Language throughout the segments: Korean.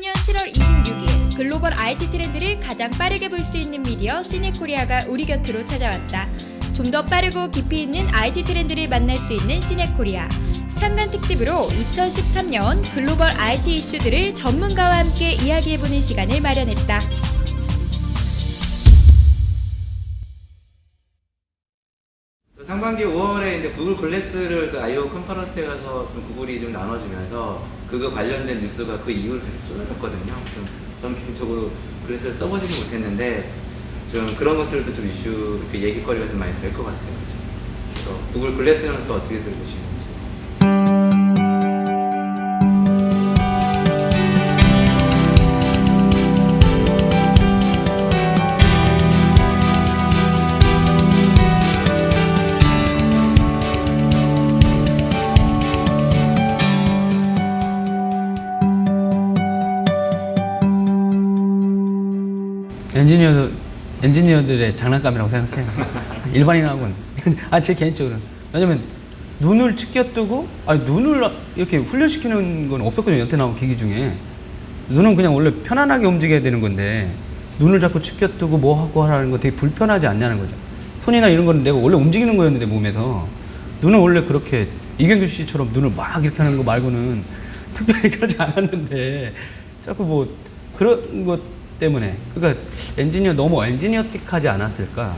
2020년 7월 26일 글로벌 IT 트렌드를 가장 빠르게 볼 수 있는 미디어 시네코리아가 우리 곁으로 찾아왔다. 좀 더 빠르고 깊이 있는 IT 트렌드를 만날 수 있는 시네코리아. 창간 특집으로 2013년 글로벌 IT 이슈들을 전문가와 함께 이야기해보는 시간을 마련했다. 상반기 5월에 이제 구글 글래스를 그 I/O 컨퍼런스에 가서 좀 구글이 좀 나눠주면서 그거 관련된 뉴스가 그 이후로 계속 쏟아졌거든요. 좀 개인적으로 글래스를 써보지는 못했는데 좀 그런 것들도 좀 이슈 이렇게 얘기거리가 좀 많이 될 것 같아요. 그래서 구글 글래스는 또 어떻게 들어보시는지. 엔지니어들의 장난감이라고 생각해요. 일반인하고는. 제 개인적으로는. 왜냐면 눈을 치켜뜨고, 눈을 이렇게 훈련시키는 건 없었거든요. 연태 나온 기기 중에. 눈은 그냥 원래 편안하게 움직여야 되는 건데, 눈을 자꾸 치켜뜨고 뭐 하고 하라는 거 되게 불편하지 않냐는 거죠. 손이나 이런 거는 내가 원래 움직이는 거였는데, 몸에서. 눈은 원래 그렇게 이경규 씨처럼 눈을 막 이렇게 하는 거 말고는 특별히 그러지 않았는데, 자꾸 뭐 그런 것 때문에. 그러니까 너무 엔지니어틱하지 않았을까?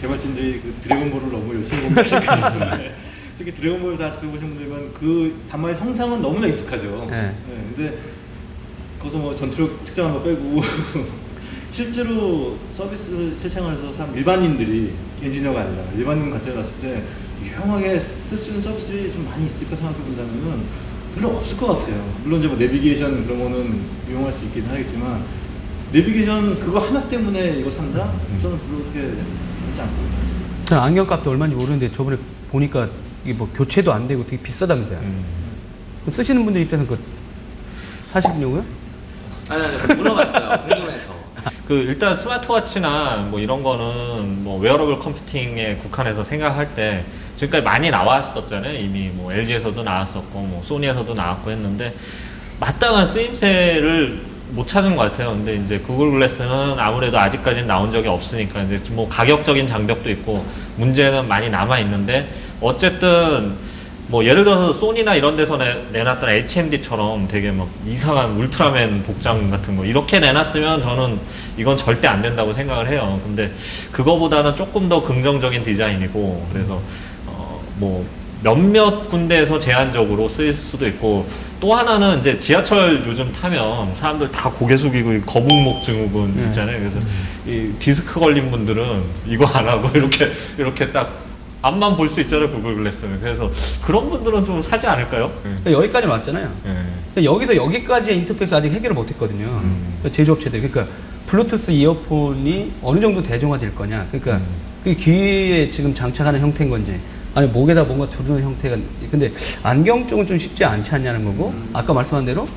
개발진들이 그 드래곤볼을 너무 열심히 공부하시거든요. 특히 드래곤볼 다 접해보신 분들은 그 단말의 형상은 너무나 익숙하죠. 네. 근데 거기서 뭐 전투력 측정한 거 빼고 실제로 서비스를 실생활에서 일반인들이 엔지니어가 아니라 일반인 관점에 봤을 때 유용하게 쓸 수 있는 서비스들이 좀 많이 있을까 생각해 본다면은 별로 없을 것 같아요. 물론 이제 뭐 내비게이션 그런 거는 이용할 수 있긴 하겠지만 내비게이션 그거 하나 때문에 이거 산다? 저는 별로 그렇게 하지 않거든요. 저는 안경값도 얼마인지 모르는데 저번에 보니까 이게 뭐 교체도 안 되고 되게 비싸다면서요. 그럼 쓰시는 분들 입장에서 그거 사시려고요? 아니, 물어봤어요. 궁금해서. 일단 스마트워치나 뭐 이런 거는 뭐 웨어러블 컴퓨팅에 국한해서 생각할 때 지금까지 많이 나왔었잖아요. 이미 뭐 LG에서도 나왔었고 뭐 소니에서도 나왔고 했는데 마땅한 쓰임새를 못 찾은 것 같아요. 근데 이제 구글 글래스는 아무래도 아직까지는 나온 적이 없으니까 이제 뭐 가격적인 장벽도 있고 문제는 많이 남아 있는데 어쨌든 뭐 예를 들어서 소니나 이런 데서 내놨던 HMD처럼 되게 막 이상한 울트라맨 복장 같은 거 이렇게 내놨으면 저는 이건 절대 안 된다고 생각을 해요. 근데 그거보다는 조금 더 긍정적인 디자인이고 그래서 뭐 몇몇 군데에서 제한적으로 쓰일 수도 있고 또 하나는 이제 지하철 요즘 타면 사람들 다 고개 숙이고 거북목 증후군 있잖아요. 그래서 이 디스크 걸린 분들은 이거 안 하고 이렇게 딱 앞만 볼 수 있잖아요. 구글 글래스는. 그래서 그런 분들은 좀 사지 않을까요? 그러니까 여기까지 왔잖아요. 그러니까 여기서 여기까지의 인터페이스 아직 해결을 못 했거든요. 그러니까 제조업체들. 그러니까 블루투스 이어폰이 어느 정도 대중화될 거냐. 그러니까 그게 귀에 지금 장착하는 형태인 건지 아니 목에다 뭔가 두르는 형태가. 근데 안경 쪽은 좀 쉽지 않지 않냐는 거고 아까 말씀한 대로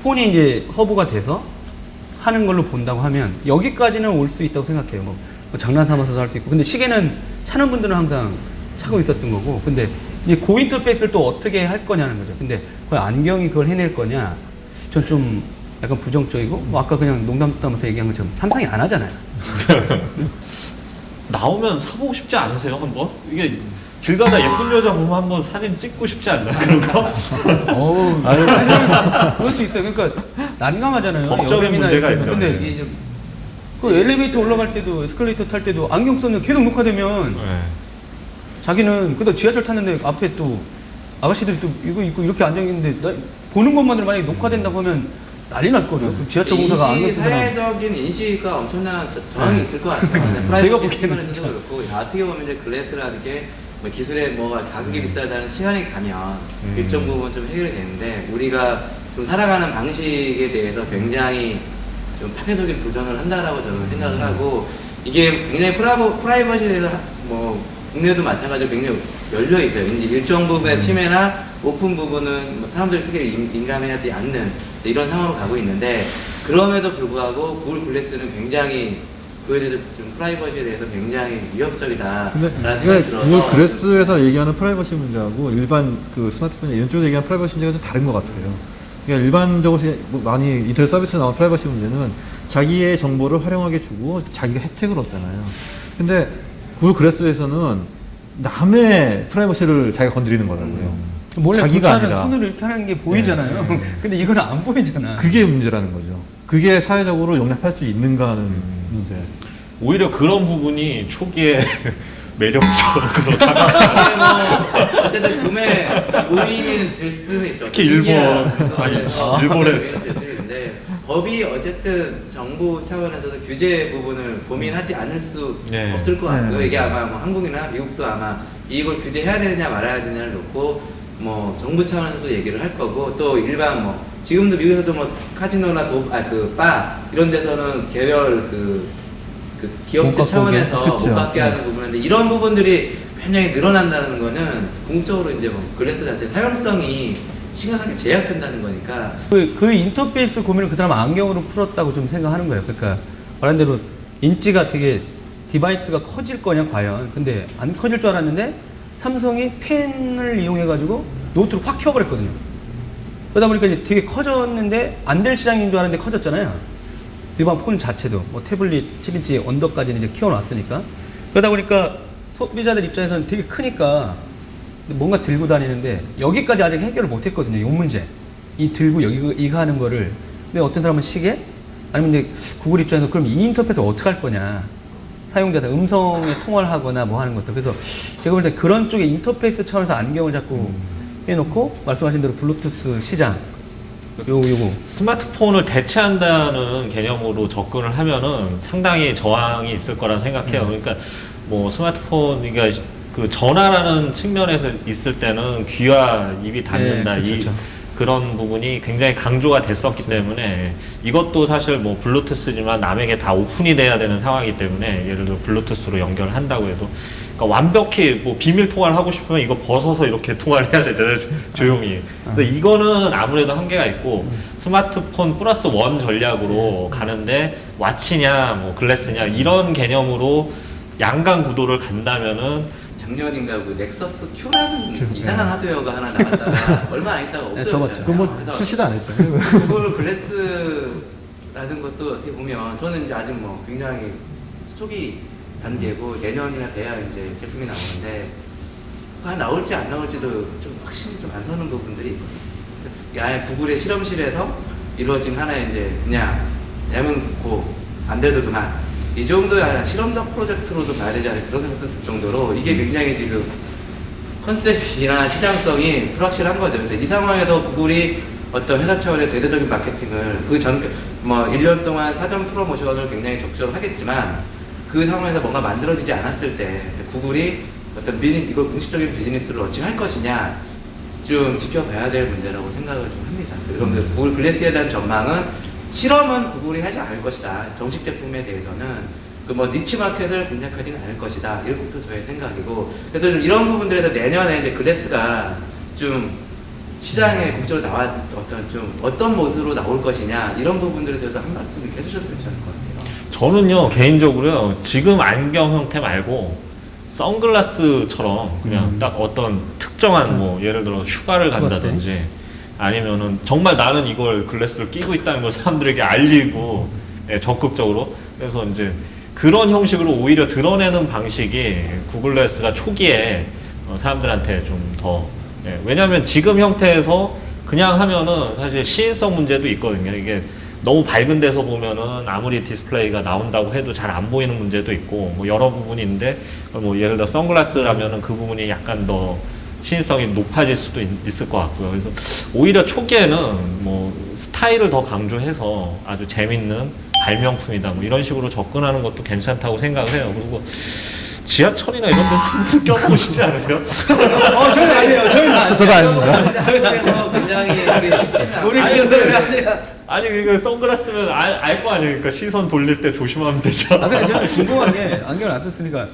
폰이 이제 허브가 돼서 하는 걸로 본다고 하면 여기까지는 올 수 있다고 생각해요. 뭐 장난 삼아서도 할 수 있고. 근데 시계는 차는 분들은 항상 차고 있었던 거고. 근데 이제 고인터페이스를 또 어떻게 할 거냐는 거죠. 근데 그 안경이 그걸 해낼 거냐? 전 좀 약간 부정적이고 뭐 아까 그냥 농담 따면서 얘기한 것처럼 삼성이 안 하잖아요. 나오면 사보고 싶지 않으세요? 한번? 이게 길 가다 예쁜 여자 보면 한번 사진 찍고 싶지 않나요? 그런 거? 그럴 수 있어요. 그러니까 난감하잖아요. 법적인 문제가 있죠. 근데 이게 좀 그 엘리베이터 올라갈 때도 에스컬레이터 탈 때도 안경 썼는데 계속 녹화되면 자기는 그다음 지하철 탔는데 앞에 또 아가씨들이 또 이거 입고 이렇게 앉아있는데 보는 것만으로 만약에 녹화된다고 하면 난리 날 거예요. 지하철 공사가 안경 쓴 사람. 사회적인 인식과 엄청난 저항이 있을 것 같아요. 제가 프라이버시 보기에는 측면에서도 진짜. 그렇고 어떻게 보면 이제 글래스라는 게 뭐 기술에 뭐가 가격이 비싸다는 시간이 가면 일정 부분 좀 해결이 되는데 우리가 좀 살아가는 방식에 대해서 굉장히 좀 파괴적인 도전을 한다라고 저는 생각을 하고 이게 굉장히 프라이버시에 대해서 뭐 국내도 마찬가지로 굉장히 열려 있어요. 이제 일정 부분의 침해나 오픈 부분은 뭐 사람들이 크게 민감해하지 않는 이런 상황으로 가고 있는데 그럼에도 불구하고 구글 글래스는 굉장히 그에 대해서 좀 프라이버시에 대해서 굉장히 위협적이다라는 생각이 들어서 구글 글래스에서 얘기하는 프라이버시 문제하고 일반 그 스마트폰 이런 쪽에서 얘기하는 프라이버시 문제가 좀 다른 것 같아요. 그러니까 일반적으로 뭐 많이 인터넷 서비스에 나온 프라이버시 문제는 자기의 정보를 활용하게 주고 자기가 혜택을 얻잖아요. 근데 구글 글래스에서는 남의 프라이버시를 자기가 건드리는 거라고요. 몰래 자기가 부차는 아니라. 손으로 이렇게 하는 게 보이잖아요. 네. 근데 이건 안 보이잖아. 그게 문제라는 거죠. 그게 사회적으로 용납할 수 있는가 하는 문제. 오히려 그런 부분이 초기에 매력적으로 다가 근데 뭐 어쨌든 구매 요인은 될 수는 있죠. 특히 일본. 아니, 일본에. 될 수는 있는데 법이 어쨌든 정부 차원에서도 규제 부분을 고민하지 않을 수 네. 없을 것 같고요. 네. 이게 아마 뭐 한국이나 미국도 아마 이걸 규제해야 되느냐 말아야 되느냐를 놓고 뭐 정부 차원에서도 얘기를 할 거고 또 일반 뭐 지금도 미국에서도 뭐 카지노나 바 이런 데서는 개별 그 기업체 못 갖고 차원에서 오게. 못 그쵸. 갖게 하는 부분인데 이런 부분들이 굉장히 늘어난다는 거는 궁극적으로 이제 뭐 글래스 자체 사용성이 심각하게 제약된다는 거니까 그 인터페이스 고민을 그 사람 안경으로 풀었다고 좀 생각하는 거예요. 그러니까 말한 대로 인지가 되게 디바이스가 커질 거냐 과연. 근데 안 커질 줄 알았는데 삼성이 펜을 이용해 가지고 노트를 확 키워버렸거든요. 그러다 보니까 이제 되게 커졌는데 안 될 시장인 줄 알았는데 커졌잖아요. 일반 폰 자체도 뭐 태블릿 7인치 언더까지는 이제 키워놨으니까. 그러다 보니까 소비자들 입장에서는 되게 크니까 뭔가 들고 다니는데 여기까지 아직 해결을 못했거든요. 이 문제. 이 들고 이거 하는 거를. 근데 어떤 사람은 시계? 아니면 이제 구글 입장에서 그럼 이 인터페이스 어떻게 할 거냐. 사용자들 음성에 통화를 하거나 뭐 하는 것들. 그래서 제가 볼 때 그런 쪽에 인터페이스 차원에서 안경을 자꾸 해놓고 말씀하신 대로 블루투스 시장. 요거. 스마트폰을 대체한다는 개념으로 접근을 하면은 상당히 저항이 있을 거란 생각해요. 그러니까 뭐 스마트폰, 그러니까 그 전화라는 측면에서 있을 때는 귀와 입이 닿는다. 네, 그렇죠. 그런 부분이 굉장히 강조가 됐었기 때문에 이것도 사실 뭐 블루투스지만 남에게 다 오픈이 돼야 되는 상황이기 때문에 예를 들어 블루투스로 연결을 한다고 해도 그러니까 완벽히 뭐 비밀 통화를 하고 싶으면 이거 벗어서 이렇게 통화를 해야 되잖아요. 조용히. 그래서 이거는 아무래도 한계가 있고 스마트폰 플러스 원 전략으로 가는데 와치냐 뭐 글래스냐 이런 개념으로 양강 구도를 간다면은 작년인가 그 넥서스 Q라는 이상한 하드웨어가 하나 나왔다가 얼마 안 있다가 없어졌잖아요. 접었죠. 그건 뭐 그래서 출시도 안 했죠. 구글 글래스라는 것도 어떻게 보면 저는 이제 아직 뭐 굉장히 초기 단계고 내년이나 돼야 이제 제품이 나오는데 나올지 안 나올지도 좀 확실히 좀 안 서는 부분들이 있거든요. 아예 구글의 실험실에서 이루어진 하나의 이제 그냥 되면 고 안 돼도 그만 이 정도의 아니라 실험적 프로젝트로도 봐야 되지 않을까 그런 생각도 들 정도로 이게 굉장히 지금 컨셉이나 시장성이 불확실한 거죠. 근데 이 상황에서 구글이 어떤 회사 차원의 대대적인 마케팅을 뭐 1년 동안 사전 프로모션을 굉장히 적극적으로 하겠지만 그 상황에서 뭔가 만들어지지 않았을 때 구글이 어떤 이걸 공식적인 비즈니스를 런칭할 것이냐 좀 지켜봐야 될 문제라고 생각을 좀 합니다. 그럼 구글 글래스에 대한 전망은 실험은 구글이 하지 않을 것이다. 정식 제품에 대해서는 그 뭐 니치 마켓을 공략하지는 않을 것이다. 이런 것도 저의 생각이고 그래서 좀 이런 부분들에서 내년에 이제 글래스가 좀 시장에 공적으로 어떤 모습으로 나올 것이냐 이런 부분들에 대해서 한 말씀 이렇게 해주셔도 괜찮을 것 같아요. 저는요 개인적으로요 지금 안경 형태 말고 선글라스처럼 그냥 딱 어떤 특정한 뭐 예를 들어 휴가를 간다든지 아니면은 정말 나는 이걸 글래스를 끼고 있다는 걸 사람들에게 알리고 적극적으로 그래서 이제 그런 형식으로 오히려 드러내는 방식이 구글 글래스가 초기에 사람들한테 좀 더 왜냐하면 지금 형태에서 그냥 하면은 사실 시인성 문제도 있거든요. 이게 너무 밝은 데서 보면은 아무리 디스플레이가 나온다고 해도 잘 안 보이는 문제도 있고 뭐 여러 부분이 있는데 뭐 예를 들어 선글라스라면은 그 부분이 약간 더 시인성이 높아질 수도 있을 것 같고요. 그래서 오히려 초기에는 뭐 스타일을 더 강조해서 아주 재밌는 발명품이다 뭐 이런 식으로 접근하는 것도 괜찮다고 생각을 해요. 그리고 지하철이나 이런 데 한번 껴보고 싶지 않으세요? 저는 아니에요. 저도 아닙니다. 저희에서 굉장히 이게 쉽지는 않아요. 우리 기자들은 아니야. 아니 이거 선글라스면 알 거 아니에요. 그러니까 시선 돌릴 때 조심하면 되죠. 근데 저는 궁금한 게 안경을 안 썼으니까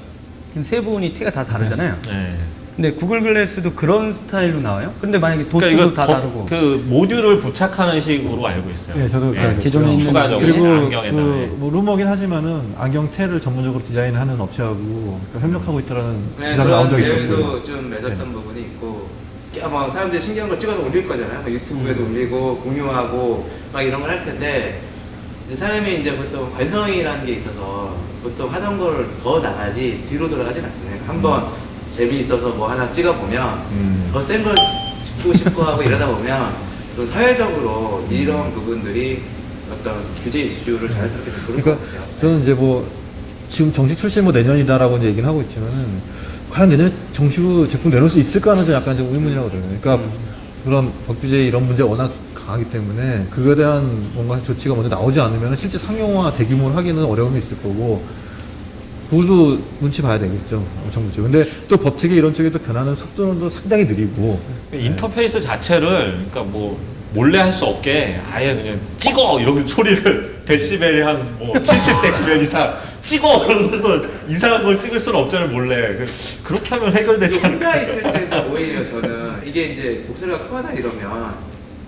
지금 세 분이 태가 다 다르잖아요. 네. 근데 구글 글래스도 그런 스타일로 나와요? 근데 만약에 도수도 그러니까 이거 다 다르고 그 모듈을 부착하는 식으로 알고 있어요. 예, 저도 그렇게 알고 기존에 있고요. 있는 추가적으로 그리고 안경에다. 뭐 루머긴 하지만은 안경테를 전문적으로 디자인하는 업체하고 좀 협력하고 있다라는 기사가 나온 적이 있었고요. 제일도 좀 맺었던 부분이 있고 뭐 사람들이 신기한 걸 찍어서 올릴 거잖아요. 뭐 유튜브에도 올리고 공유하고 막 이런 걸 할 텐데 이제 사람이 이제 보통 관성이라는 게 있어서 보통 하던 걸 더 나가지 뒤로 돌아가진 않거든요. 한번 재미있어서 뭐 하나 찍어보면 더 센 걸 찍고 싶고 하고 이러다 보면 또 사회적으로 이런 부분들이 어떤 규제 이슈를 자연스럽게 부를 것 그러니까 같아요. 저는 이제 뭐 지금 정식 출시 뭐 내년이다라고 이제 얘기는 하고 있지만은 과연 내년에 정식으로 제품 내놓을 수 있을까 하는 좀 약간 좀 의문이라고 들어요. 그러니까 그런 법규제 이런 문제가 워낙 강하기 때문에 그거에 대한 뭔가 조치가 먼저 나오지 않으면 실제 상용화 대규모로 하기는 어려움이 있을 거고 그걸도 눈치 봐야 되겠죠. 정부 쪽. 근데 또 법칙이 이런 쪽에 또 변하는 속도는 또 상당히 느리고 인터페이스 자체를 그러니까 뭐 몰래 할 수 없게 아예 그냥 찍어 이런 소리를 데시벨이 한 뭐 70데시벨 이상 찍어 이러면서 이상한 걸 찍을 수는 없잖아요 몰래. 그렇게 하면 해결되지 혼자 않을까. 있을 때도 오히려 저는 이게 이제 목소리가 크거나 이러면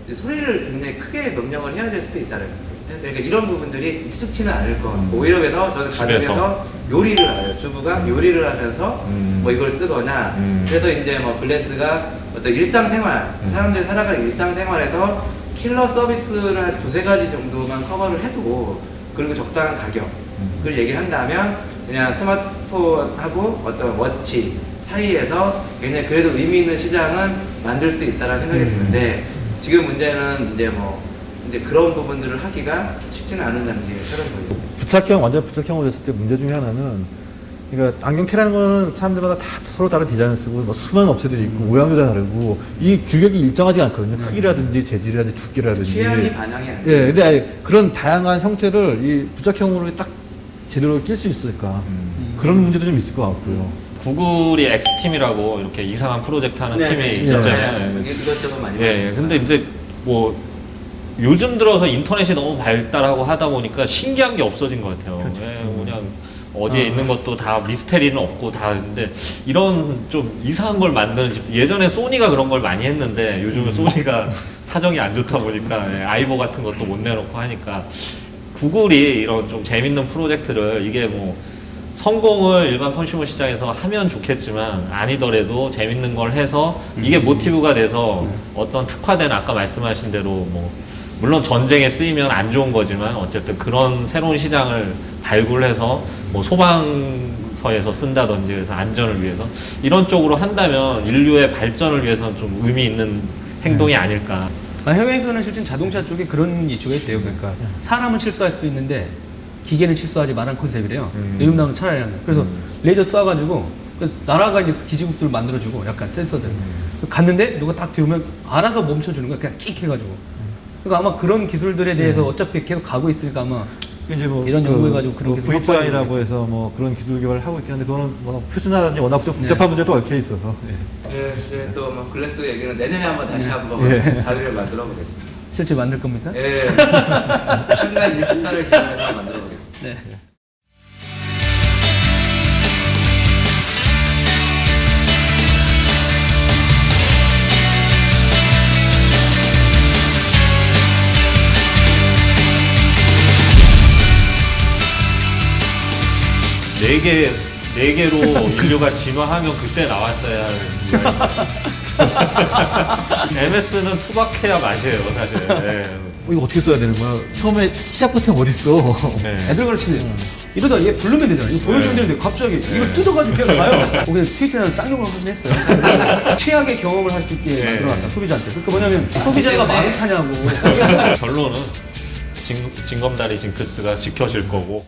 이제 소리를 굉장히 크게 명령을 해야 될 수도 있다는 거죠. 그러니까 이런 부분들이 익숙치는 않을 것 같고 오히려 그래서 저는 가정에서 요리를 알아요. 주부가 요리를 하면서 뭐 이걸 쓰거나 그래서 이제 뭐 글래스가 어떤 일상생활 사람들이 살아가는 일상생활에서 킬러 서비스를 한 2-3가지 정도만 커버를 해도 그리고 적당한 가격을 얘기를 한다면 그냥 스마트폰하고 어떤 워치 사이에서 굉장히 그래도 의미 있는 시장은 만들 수 있다는 생각이 드는데 지금 문제는 이제 뭐 이제 그런 부분들을 하기가 쉽지는 않은다는 게 저는 보여요. 부착형 완전 부착형으로 됐을 때 문제 중에 하나는 그러니까 안경테라는 거는 사람들마다 다 서로 다른 디자인을 쓰고 뭐 수많은 업체들이 있고 모양도 다 다르고 이 규격이 일정하지 않거든요. 크기라든지 재질이라든지 두께라든지 취향이 반영이 안 예, 돼요. 근데 아예 그런 다양한 형태를 이 부착형으로 딱 제대로 낄 수 있을까 그런 문제도 좀 있을 것 같고요. 구글이 X팀이라고 이렇게 이상한 프로젝트 하는 팀이 있었잖아요. 이게 이것저것 많이 예, 근데 이제 뭐 요즘 들어서 인터넷이 너무 발달하고 하다 보니까 신기한 게 없어진 것 같아요. 예, 그냥 어디에 있는 것도 다 미스테리는 없고 다 근데 이런 좀 이상한 걸 만드는 집 예전에 소니가 그런 걸 많이 했는데 요즘은 소니가 사정이 안 좋다 보니까 예, 아이보 같은 것도 못 내놓고 하니까 구글이 이런 좀 재밌는 프로젝트를 이게 뭐 성공을 일반 컨슈머 시장에서 하면 좋겠지만 아니더라도 재밌는 걸 해서 이게 모티브가 돼서 어떤 특화된 아까 말씀하신 대로 뭐 물론 전쟁에 쓰이면 안 좋은 거지만 어쨌든 그런 새로운 시장을 발굴해서 뭐 소방서에서 쓴다든지 그래서 안전을 위해서 이런 쪽으로 한다면 인류의 발전을 위해서는 좀 의미 있는 행동이 아닐까. 해외에서는 실제 자동차 쪽에 그런 이슈가 있대요. 그러니까 사람은 실수할 수 있는데 기계는 실수하지 말라는 컨셉이래요. 요즘 나오는 차량은. 그래서 레이저 쏴가지고 나라가 이제 기지국들 만들어주고 약간 센서들. 갔는데 누가 딱 들으면 알아서 멈춰주는 거야. 그냥 끽 해가지고. 그러니까 아마 그런 기술들에 대해서 어차피 계속 가고 있으니까 아마 이제 뭐 이런 연구해가지고 그런 기술 V2I라고 해서 뭐 그런 기술 개발을 하고 있긴 한데 그거는 뭐 표준화라든지 워낙 좀 복잡한 문제도 얽혀 있어서 예, 이제 또 뭐 글래스 얘기는 내년에 한번 다시 한번 자료를 만들어 보겠습니다. 실제 만들 겁니까? 예, 한간 1분단을 기념해서 만들어 보겠습니다. 네. 네 개로 인류가 진화하면 그때 나왔어야 하는 MS는 투박해야 맛이에요 사실. 네. 이거 어떻게 써야 되는 거야? 처음에 시작부터 어딨어? 네. 애들 가르치는 이러다 얘 부르면 되잖아. 이거 보여줘야 되는데 갑자기 이걸 뜯어가지고 그냥 가요. 그래서 트위터에서 쌍욕을 하긴 했어요. 최악의 경험을 할 수 있게 만들어놨다 소비자한테. 그러니까 뭐냐면 소비자가 마음 타냐고. 결론은 징검다리 징크스가 지켜질 거고.